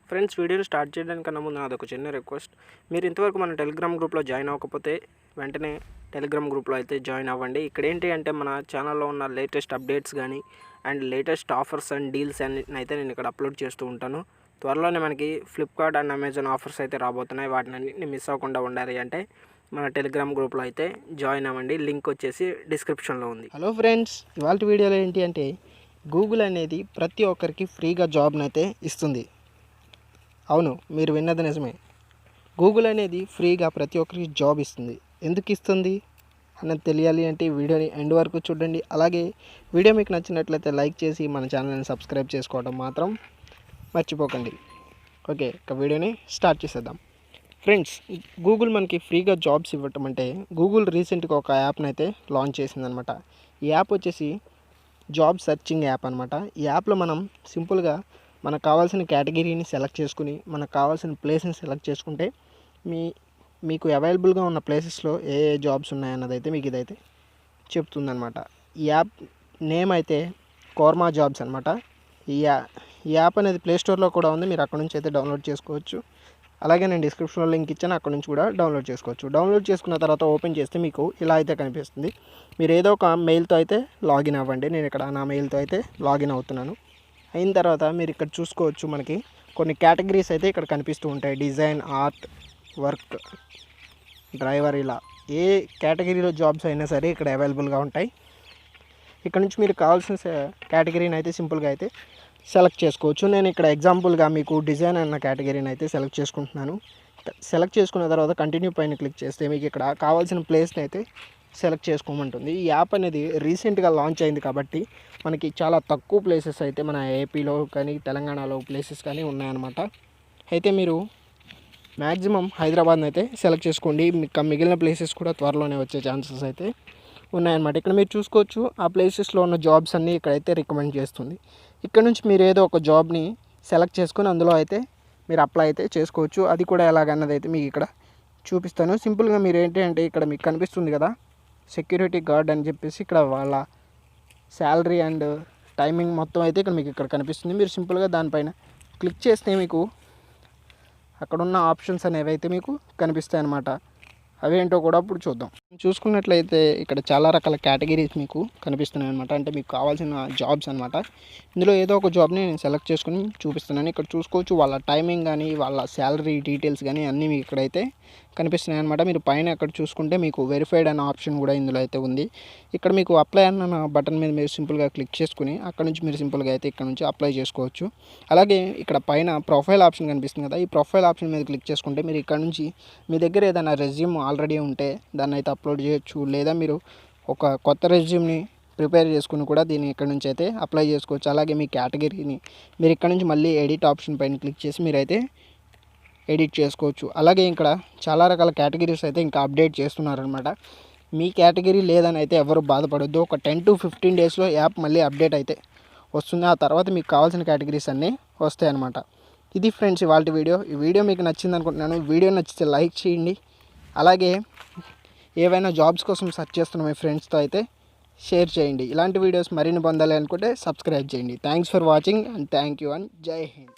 Friends, వీడియోని start చేయడానికన్నా ముందు నాదొక చిన్న రిక్వెస్ట్. మీరు ఇంతవరకు మన టెలిగ్రామ్ గ్రూప్లో జాయిన్ అవ్వకపోతే వెంటనే టెలిగ్రామ్ గ్రూప్లో అయితే జాయిన్ అవ్వండి. ఇక్కడ ఏంటి అంటే మన ఛానల్లో ఉన్న లేటెస్ట్ అప్డేట్స్ కానీ and latest offers and deals అన్ని అయితే నేను ఇక్కడ అప్లోడ్ చేస్తూ ఉంటాను. త్వరలోనే మనకి ఫ్లిప్కార్ట్ అండ్ అమెజాన్ ఆఫర్స్ అయితే రాబోతున్నాయి. వాటిని మిస్ అవ్వకుండా ఉండాలి అంటే మన టెలిగ్రామ్ గ్రూప్లో అయితే జాయిన్ అవ్వండి. లింక్ వచ్చేసి డిస్క్రిప్షన్లో ఉంది. హలో ఫ్రెండ్స్, ఇవాళ వీడియోలో ఏంటి అంటే గూగుల్ అనేది ప్రతి ఒక్కరికి ఫ్రీగా జాబ్ని అయితే ఇస్తుంది. అవును, మీరు విన్నది నిజమే. గూగుల్ అనేది ఫ్రీగా ప్రతి ఒక్కరికి జాబ్ ఇస్తుంది. ఎందుకు ఇస్తుంది అన్నది తెలియాలి అంటే వీడియోని ఎండ్ వరకు చూడండి. అలాగే వీడియో మీకు నచ్చినట్లయితే లైక్ చేసి మన ఛానల్ని సబ్స్క్రైబ్ చేసుకోవడం మాత్రం మర్చిపోకండి. ఓకే, ఇక వీడియోని స్టార్ట్ చేసేద్దాం. ఫ్రెండ్స్, గూగుల్ మనకి ఫ్రీగా జాబ్స్ ఇవ్వటం అంటే గూగుల్ రీసెంట్గా ఒక యాప్ని అయితే లాంచ్ చేసిందనమాట. ఈ యాప్ వచ్చేసి జాబ్ సర్చింగ్ యాప్ అనమాట. ఈ యాప్లో మనం సింపుల్గా మనకు కావాల్సిన కేటగిరీని సెలెక్ట్ చేసుకుని మనకు కావాల్సిన ప్లేస్ని సెలెక్ట్ చేసుకుంటే మీకు అవైలబుల్గా ఉన్న ప్లేసెస్లో ఏ జాబ్స్ ఉన్నాయన్నది అయితే మీకు ఇదైతే చెప్తుందనమాట. ఈ యాప్ నేమ్ అయితే కోర్మా జాబ్స్ అనమాట. ఈ యాప్ అనేది ప్లేస్టోర్లో కూడా ఉంది. మీరు అక్కడ నుంచి అయితే డౌన్లోడ్ చేసుకోవచ్చు. అలాగే నేను డిస్క్రిప్షన్లో లింక్ ఇచ్చాను, అక్కడ నుంచి కూడా డౌన్లోడ్ చేసుకోవచ్చు. డౌన్లోడ్ చేసుకున్న తర్వాత ఓపెన్ చేస్తే మీకు ఇలా అయితే కనిపిస్తుంది. మీరు ఏదో ఒక మెయిల్తో అయితే లాగిన్ అవ్వండి. నేను ఇక్కడ నా మెయిల్తో అయితే లాగిన్ అవుతున్నాను. అయిన తర్వాత మీరు ఇక్కడ చూసుకోవచ్చు, మనకి కొన్ని కేటగిరీస్ అయితే ఇక్కడ కనిపిస్తూ ఉంటాయి. డిజైన్, ఆర్ట్, వర్క్, డ్రైవర్, ఇలా ఏ కేటగిరీలో జాబ్స్ అయినా సరే ఇక్కడ అవైలబుల్గా ఉంటాయి. ఇక్కడ నుంచి మీరు కావాల్సిన కేటగిరీని అయితే సింపుల్గా అయితే సెలెక్ట్ చేసుకోవచ్చు. నేను ఇక్కడ ఎగ్జాంపుల్గా మీకు డిజైన్ అన్న కేటగిరీని అయితే సెలెక్ట్ చేసుకుంటున్నాను. సెలెక్ట్ చేసుకున్న తర్వాత కంటిన్యూ పైన క్లిక్ చేస్తే మీకు ఇక్కడ కావాల్సిన ప్లేస్ని అయితే సెలెక్ట్ చేసుకోమంటుంది. ఈ యాప్ అనేది రీసెంట్గా లాంచ్ అయింది కాబట్టి మనకి చాలా తక్కువ ప్లేసెస్ అయితే మన ఏపీలో కానీ తెలంగాణలో ప్లేసెస్ కానీ ఉన్నాయన్నమాట. అయితే మీరు మ్యాక్సిమం హైదరాబాద్ని అయితే సెలెక్ట్ చేసుకోండి. మిగిలిన ప్లేసెస్ కూడా త్వరలోనే వచ్చే ఛాన్సెస్ అయితే ఉన్నాయన్నమాట. ఇక్కడ మీరు చూసుకోవచ్చు, ఆ ప్లేసెస్లో ఉన్న జాబ్స్ అన్నీ ఇక్కడైతే రికమెండ్ చేస్తుంది. ఇక్కడ నుంచి మీరు ఏదో ఒక జాబ్ని సెలెక్ట్ చేసుకొని అందులో అయితే మీరు అప్లై అయితే చేసుకోవచ్చు. అది కూడా ఎలాగన్నది అయితే మీకు ఇక్కడ చూపిస్తాను. సింపుల్గా మీరు ఏంటి అంటే ఇక్కడ మీకు కనిపిస్తుంది కదా, సెక్యూరిటీ గార్డ్ అని చెప్పేసి ఇక్కడ వాళ్ళ శాలరీ అండ్ టైమింగ్ మొత్తం అయితే ఇక్కడ కనిపిస్తుంది. మీరు సింపుల్గా దానిపైన క్లిక్ చేస్తే మీకు అక్కడున్న ఆప్షన్స్ అనేవి అయితే మీకు కనిపిస్తాయి అన్నమాట. అవేంటో కూడా ఇప్పుడు చూద్దాం. చూసుకున్నట్లయితే ఇక్కడ చాలా రకాల కేటగిరీస్ మీకు కనిపిస్తున్నాయి అనమాట. అంటే మీకు కావాల్సిన జాబ్స్ అనమాట. ఇందులో ఏదో ఒక జాబ్ని నేను సెలెక్ట్ చేసుకుని చూపిస్తున్నాను. ఇక్కడ చూసుకోవచ్చు వాళ్ళ టైమింగ్ కానీ వాళ్ళ శాలరీ డీటెయిల్స్ కానీ అన్నీ మీకు ఇక్కడైతే కనిపిస్తున్నాయి అనమాట. మీరు పైన అక్కడ చూసుకుంటే మీకు వెరిఫైడ్ అన్న ఆప్షన్ కూడా ఇందులో అయితే ఉంది. ఇక్కడ మీకు అప్లై అన్న బటన్ మీద మీరు సింపుల్గా క్లిక్ చేసుకుని అక్కడ నుంచి మీరు సింపుల్గా అయితే ఇక్కడ నుంచి అప్లై చేసుకోవచ్చు. అలాగే ఇక్కడ పైన ప్రొఫైల్ ఆప్షన్ కనిపిస్తుంది కదా, ఈ ప్రొఫైల్ ఆప్షన్ మీద క్లిక్ చేసుకుంటే మీరు ఇక్కడ నుంచి మీ దగ్గర ఏదైనా రెజ్యూమ్ ఆల్రెడీ ఉంటే దాన్ని అయితే అప్లోడ్ చేయొచ్చు. లేదా మీరు ఒక కొత్త రెజ్యూమ్ని ప్రిపేర్ చేసుకుని కూడా దీన్ని ఇక్కడ నుంచి అయితే అప్లై చేసుకోవచ్చు. అలాగే మీ కేటగిరీని మీరు ఇక్కడ నుంచి మళ్ళీ ఎడిట్ ఆప్షన్ పైన క్లిక్ చేసి మీరైతే ఎడిట్ చేసుకోవచ్చు. అలాగే ఇక్కడ చాలా రకాల కేటగిరీస్ అయితే ఇంకా అప్డేట్ చేస్తున్నారనమాట. మీ కేటగిరీ లేదని అయితే ఎవరు బాధపడొద్దు. ఒక 10 to 15 డేస్లో యాప్ మళ్ళీ అప్డేట్ అయితే వస్తుంది. ఆ తర్వాత మీకు కావాల్సిన కేటగిరీస్ అన్నీ వస్తాయి అన్నమాట. ఇది ఫ్రెండ్స్ ఇవాళ వీడియో. ఈ వీడియో మీకు నచ్చింది అనుకుంటున్నాను. వీడియో నచ్చితే లైక్ చేయండి. అలాగే ఏవైనా జాబ్స్ కోసం సెర్చ్ చేస్తున్న మీ ఫ్రెండ్స్తో అయితే షేర్ చేయండి. ఇలాంటి వీడియోస్ మరిన్ని పొందాలి అనుకుంటే సబ్స్క్రైబ్ చేయండి. Thanks for watching and thank you and జై హింద్.